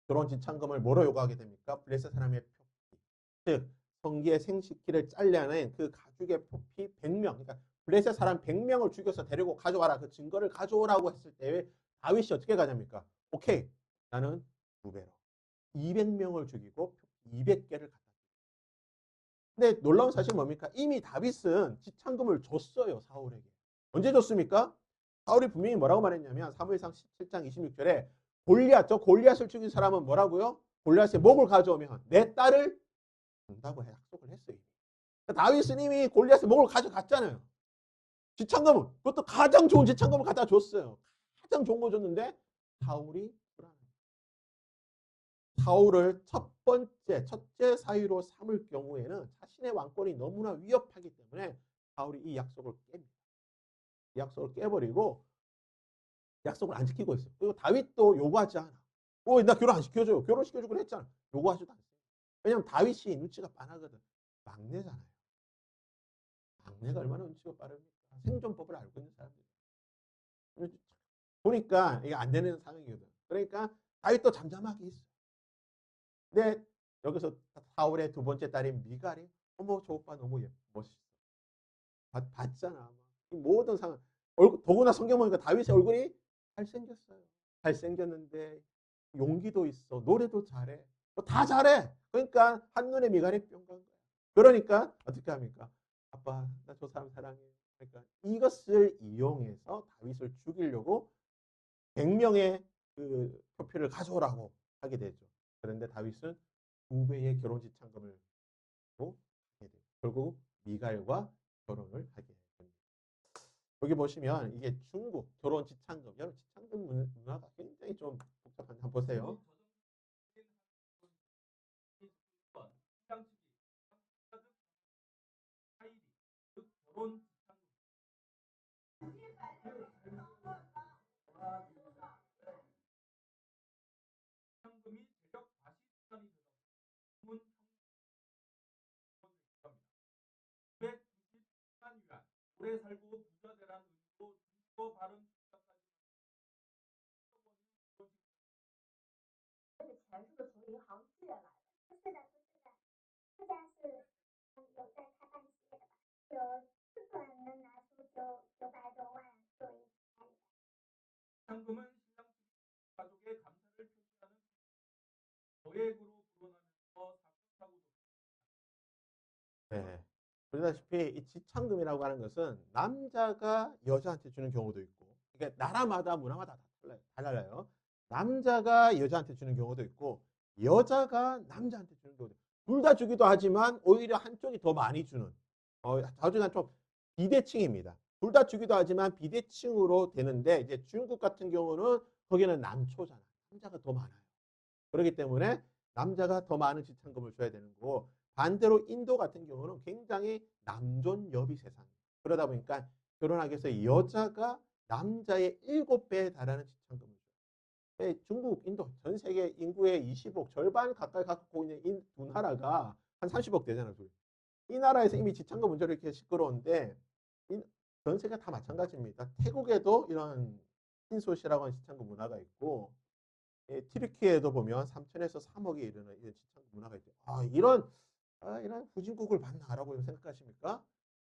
Speaker 1: 결혼 지참금을 뭐로 요구하게 됩니까? 블레셋 사람의 표피. 즉 성기의 생식기를 잘라낸 그 가죽의 포피 100명. 그러니까 블레셋 사람 100명을 죽여서 데리고 가져와라. 그 증거를 가져오라고 했을 때 다윗이 어떻게 가냐니까? 오케이. 나는 2배로. 200명을 죽이고 200개를 갖다 줬어요. 근데 놀라운 사실은 뭡니까? 이미 다윗은 지참금을 줬어요. 사울에게. 언제 줬습니까? 사울이 분명히 뭐라고 말했냐면 사무엘상 17장 26절에 골리앗을 죽인 사람은 뭐라고요? 골리앗의 목을 가져오면 내 딸을 준다고 약속을 했어요. 그러니까 다윗은 이미 골리앗의 목을 가져갔잖아요. 지참금은 그것도 가장 좋은 지참금을 갖다 줬어요. 가장 좋은 거 줬는데 사울이 불안해. 사울을 첫째 사위로 삼을 경우에는 자신의 왕권이 너무나 위협하기 때문에 사울이 이 약속을 깹니다. 이 약속을 깨버리고 약속을 안 지키고 있어요. 그리고 다윗도 요구하지 않아. 나 결혼 안 시켜줘요. 결혼시켜주기로 했잖아. 요구하지도 않아요. 왜냐면 다윗이 눈치가 빠르거든. 막내잖아요. 막내가 얼마나 눈치가 빠릅니까? 생존법을 알고 있는 사람들. 보니까 이게 안 되는 상황이거든. 그러니까 다윗도 잠잠하게 있어. 근데 여기서 사울의 두 번째 딸인 미갈이 어머 저 오빠 너무 멋있어. 봤잖아. 이 모든 상황. 더구나 성경 보니까 다윗의 얼굴이 잘생겼어요. 잘생겼는데 용기도 있어. 노래도 잘해. 다 잘해. 그러니까 한눈에 미갈이 뿅 간 거야. 그러니까 어떻게 합니까? 아빠 나 저 사람 사랑해. 그러니까 이것을 이용해서 다윗을 죽이려고 100명의 그 표표를 가져오라고 하게 되죠. 그런데 다윗은 2배의 결혼 지참금을 하게 돼요. 결국 미갈과 결혼을 하게 됩니다. 여기 보시면 이게 중국 결혼 지참금, 여러분 지참금 문화가 굉장히 좀 복잡한데 한번 보세요. 네. 보시다시피 이 지참금이라고 하는 것은 남자가 여자한테 주는 경우도 있고, 그러니까 나라마다 문화마다 다 달라요. 남자가 여자한테 주는 경우도 있고, 여자가 남자한테 주는 경우도 있고, 둘 다 주기도 하지만 오히려 한쪽이 더 많이 주는, 나중에 좀 비대칭입니다. 둘 다 주기도 하지만 비대칭으로 되는데, 이제 중국 같은 경우는 거기는 남초잖아. 남자가 더 많아요. 그렇기 때문에 남자가 더 많은 지참금을 줘야 되는 거고, 반대로 인도 같은 경우는 굉장히 남존여비 세상. 그러다 보니까 결혼하기 위해서 여자가 남자의 7배에 달하는 지참금을 줘요. 중국, 인도 전 세계 인구의 20억 절반 가까이 갖고 있는 두 나라가 한 30억 되잖아요. 이 나라에서 이미 지참금 문제로 이렇게 시끄러운데 전 세계 다 마찬가지입니다. 태국에도 이런 흰소시라고 하는 지참금 문화가 있고, 튀르키예에도 보면 3천에서 3억에 이르는 지참금 문화가 있죠. 이런 후진국을 봤나라고 생각하십니까?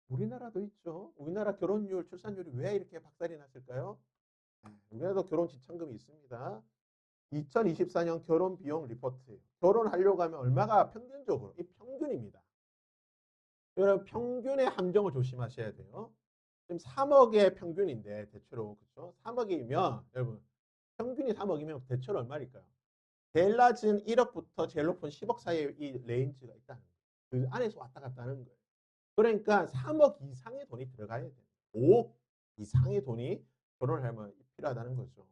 Speaker 1: 우리나라도 있죠. 우리나라 결혼율, 출산율이 왜 이렇게 박살이 났을까요? 우리나라도 결혼 지참금이 있습니다. 2024년 결혼 비용 리포트. 결혼하려고 하면 얼마가 평균적으로, 이 평균입니다. 여러분 평균의 함정을 조심하셔야 돼요. 지금 3억의 평균인데 대체로 그렇죠? 3억이면 여러분 평균이 3억이면 대체로 얼마일까요? 제일 낮은 1억부터 제일 높은 10억 사이의 이 레인지가 있다는 거예요. 그 안에서 왔다 갔다 하는 거예요. 그러니까 3억 이상의 돈이 들어가야 돼요. 5억 이상의 돈이 결혼을 하면 필요하다는 거죠.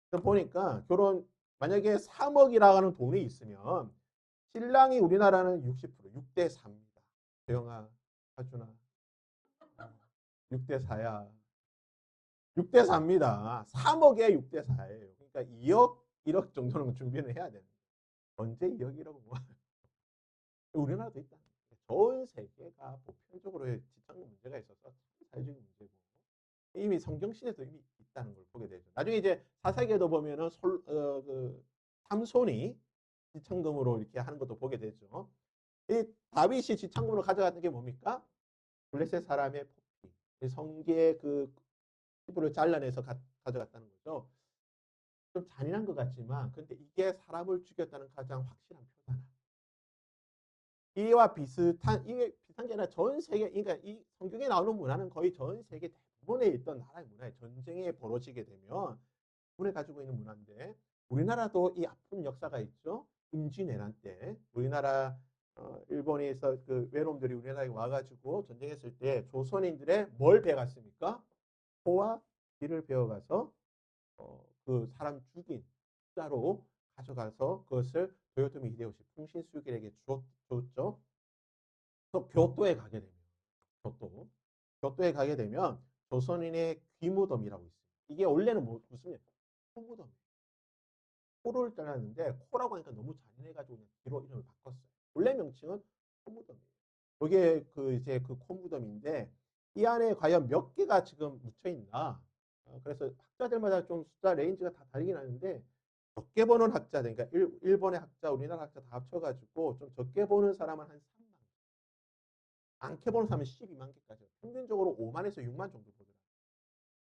Speaker 1: 그래서 보니까 만약에 3억이라고 하는 돈이 있으면 신랑이 우리나라는 60%, 6대 4입니다. 대영아, 하준아, 6대 4야. 6대 4입니다. 3억에 6대 4예요. 그러니까 2억, 1억 정도는 준비는 해야 되는 거예요. 언제 2억이라고 뭐 우리나라도 있다. 전 세계가 보편적으로 지창금 문제가 있어서 사회적인 문제고 이미 성경신에도 이미 있다는 걸 보게 되죠. 나중에 이제 사사기에도 보면은 삼손이 지창금으로 이렇게 하는 것도 보게 되죠. 이 다윗이 지창금으로 가져갔던 게 뭡니까? 블레셋 사람의 포피, 성기의 그 피부를 잘라내서 가져갔다는 거죠. 좀 잔인한 것 같지만, 근데 이게 사람을 죽였다는 가장 확실한 표잖아. 이게 비슷한 게 아니라 전 세계, 그러니까 이 성경에 나오는 문화는 거의 전 세계 대부분에 있던 나라의 문화에 전쟁이 벌어지게 되면 군에 가지고 있는 문화인데, 우리나라도 이 아픈 역사가 있죠. 임진왜란 때 우리나라 일본에서 그 외놈들이 우리나라에 와가지고 전쟁했을 때 조선인들의 뭘 배웠습니까? 포와 기를 배워가서 그 사람 죽인 숫자로 가져가서 그것을 도요토미 히데요시 풍신수길에게 줬죠. 그래서 교토에 가게 되면 조선인의 귀무덤이라고 있어요. 이게 원래는 무슨 코무덤. 코를 잘랐는데 코라고 하니까 너무 잔인해가지고 그냥 뒤로 이름을 바꿨어요. 원래 명칭은 코무덤이에요. 이게 이제 그 코무덤인데 이 안에 과연 몇 개가 지금 묻혀 있나? 그래서 학자들마다 좀 숫자 레인지가 다 다르긴 하는데 적게 보는 학자들, 그러니까 일본의 학자, 우리나라 학자 다 합쳐가지고 좀 적게 보는 사람은 한 3만, 많게 보는 사람은 12만 개까지, 평균적으로 5만에서 6만 정도 보더라고요.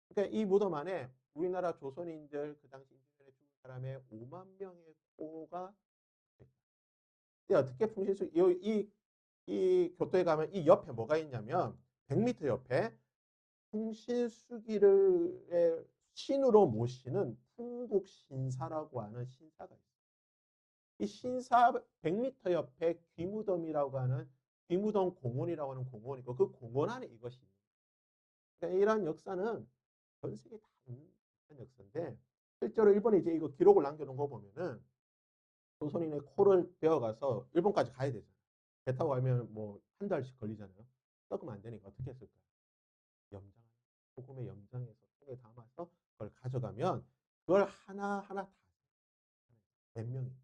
Speaker 1: 그러니까 이 무덤 안에 우리나라 조선인들 그 당시 인민들의 죽은 사람의 5만 명의 코가 어떻게 풍신수 이 교토에 가면 이 옆에 뭐가 있냐면 100m 옆에 풍신수기를 신으로 모시는 풍국신사라고 하는 신사가 있어요. 이 신사 100m 옆에 귀무덤이라고 하는 귀무덤 공원이라고 하는 공원이고 그 공원 안에 이것이 있는 거예요. 그러니까 이러한 역사는 전 세계 다 있는 역사인데 실제로 일본이 이제 이거 기록을 남겨놓은 거 보면은 조선인의 코를 베어가서 일본까지 가야 되잖아요. 배 타고 가면 뭐 한 달씩 걸리잖아요. 썩으면 안 되니까 어떻게 했을까요? 염장, 소금에 염장해서 속에 담아서 그걸 가져가면 그걸 하나하나 다 몇 명인지.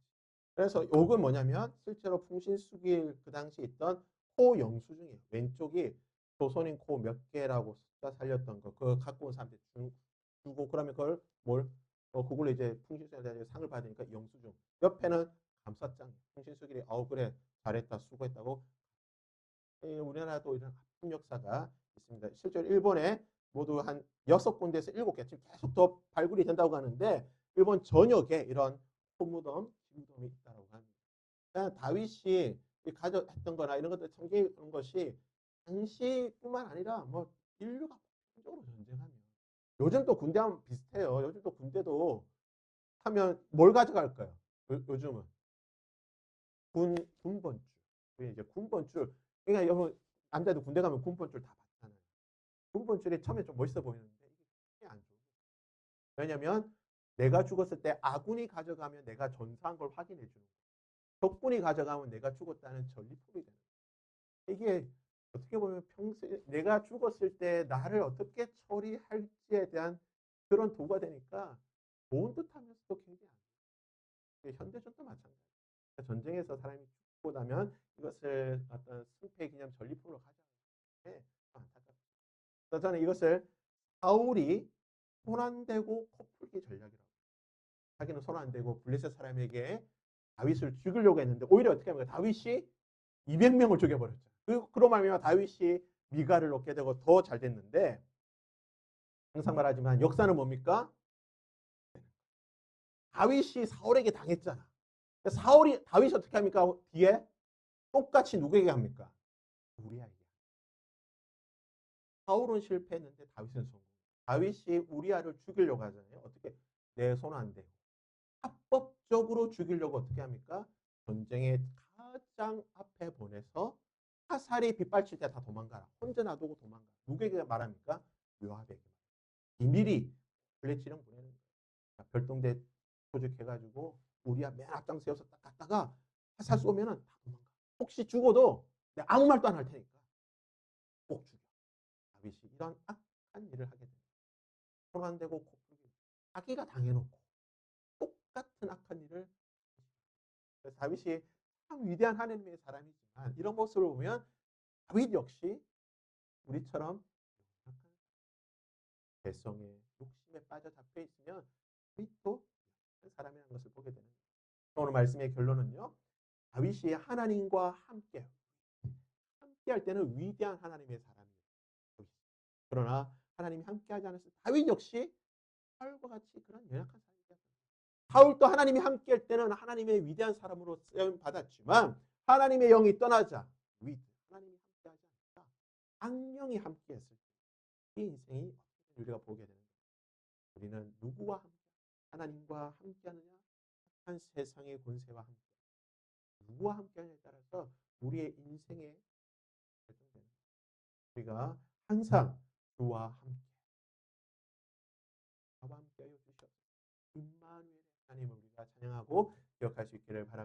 Speaker 1: 그래서 요건 뭐냐면 실제로 풍신수길 그 당시 있던 코 영수 중에 왼쪽이 조선인 코 몇 개라고 숫자 살렸던 거 그거 갖고 온 사람들 주고 그러면 그걸 그걸로 이제 풍신수길에 상을 받으니까 영수증. 옆에는 감사장. 풍신수길이 그래 잘했다 수고했다고. 우리나라도 이런 아픈 역사가 있습니다. 실제로 일본에 모두 한 6군데에서 7개 지금 계속 더 발굴이 된다고 하는데 일본 전역에 이런 코무덤, 기무덤이 있다고 합니다. 다윗이 가져했던 거나 이런 것들 챙기는 것이 당시뿐만 아니라 뭐 인류가 본격적으로 전쟁하면 요즘 또 군대하면 비슷해요. 요즘 또 군대도 하면 뭘 가져갈까요? 요즘은 군번줄. 이제 군번줄. 그러니까 여러분 남자도 군대 가면 군번줄 다 받잖아요. 군번줄이 처음에 좀 멋있어 보이는데 이게 안 좋아요. 왜냐면 내가 죽었을 때 아군이 가져가면 내가 전사한 걸 확인해 주는 거예요. 적군이 가져가면 내가 죽었다는 전리품이 되는 거예요. 이게 어떻게 보면 평소에 내가 죽었을 때 나를 어떻게 처리할지에 대한 그런 도구가 되니까 좋은 듯하면서도 굉장히 안 좋아요. 현대전도 마찬가지예요. 전쟁에서 사람이 죽고 나면 이것을 어떤 승패 기념 전리품으로 가져가는데 안타깝습니다. 그래서 저는 이것을 사울이 손 안 대고 코풀기 전략이라고. 자기는 손 안 대고 블레셋 사람에게 다윗을 죽이려고 했는데 오히려 어떻게 합니까? 다윗이 200명을 죽여버렸죠. 그로 말미암아 다윗이 미가를 얻게 되고 더 잘 됐는데 항상 말하지만 역사는 뭡니까? 다윗이 사울에게 당했잖아. 다윗이 어떻게 합니까? 뒤에 똑같이 누구에게 합니까? 우리아에게. 사울은 실패했는데 다윗은 성공. 다윗이 우리아를 죽이려고 하잖아요. 어떻게? 내 손 안 대고. 합법적으로 죽이려고 어떻게 합니까? 전쟁의 가장 앞에 보내서 화살이 빗발칠 때 다 도망가라. 혼자 놔두고 도망가라. 누구에게 말합니까? 요압에게. 비밀이 블레치령 보내는 거예요. 별동대 조직해가지고 우리아 맨 앞장 세워서 딱 갔다가 화살 쏘면은 다 도망가. 혹시 죽어도 내가 아무 말도 안 할 테니까 꼭 죽여. 다윗이 이런 악한 일을 하게 됩니다. 손 안 대고 코 풀기. 자기가 당해놓고 똑같은 악한 일을 다윗이 참 위대한 하나님의 사람이지만 이런 모습을 보면 다윗 역시 우리처럼 개성에 욕심에 빠져 잡혀 있으면 다윗도 사람이라는 것을 보게 되는 거예요. 오늘 말씀의 결론은요. 다윗이 하나님과 함께 할 때는 위대한 하나님의 사람이에요. 그러나 하나님이 함께하지 않았을 때 다윗 역시 사울과 같이 그런 연약한 사람이었어요. 사울도 하나님이 함께할 때는 하나님의 위대한 사람으로 쓰임 받았지만 하나님의 영이 떠나자 하나님이 함께하지 않다. 악령이 함께했을 때 이 인생이 어떻게 우리가 보게 되는 거예요. 우리는 누구와 함께 하나님과 함께하느냐 한 세상의 권세와 함께 누구와 함께하느냐에 따라서 우리의 인생에 결정되는 거예요. 우리가 항상 주와 함께 나와 함께하여 주셔서 임마누엘의 하나님을 찬양하고 기억할 수 있기를 바랍니다.